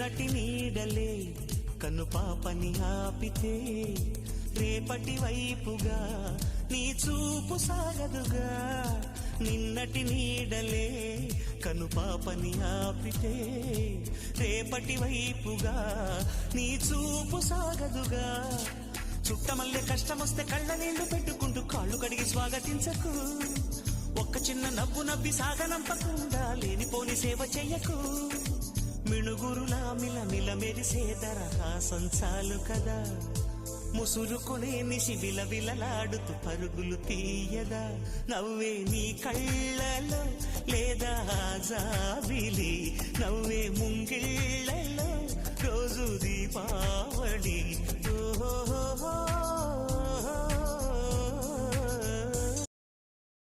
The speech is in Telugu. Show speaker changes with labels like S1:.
S1: నిన్నటి నీడలే కన్ను పాపని ఆపితే రేపటి వైపుగా నీ చూపు సాగదుగా. నిన్నటి నీడలే కను పాపని ఆపితే రేపటి వైపుగా నీ చూపు సాగదుగా. చుట్టమల్లె కష్టమొస్తే కళ్ళ నీళ్లు పెట్టుకుంటూ కాళ్ళు కడిగి స్వాగతించకు. ఒక్క చిన్న నవ్వు నవ్వి సాగనంపకుండా లేనిపోని సేవ చెయ్యకు. మిణుగురులా మిలమిల మెరిసే దరహాసం చాలు కదా. ముసురుకునే నిశి విలవిలలాడుతూ పరుగులు తీయదా. నవ్వే నీ కళ్ళలో లేదా జాబిలి, నవ్వే ముంగిళ్ళలో రోజు దీపావళి. ఓహో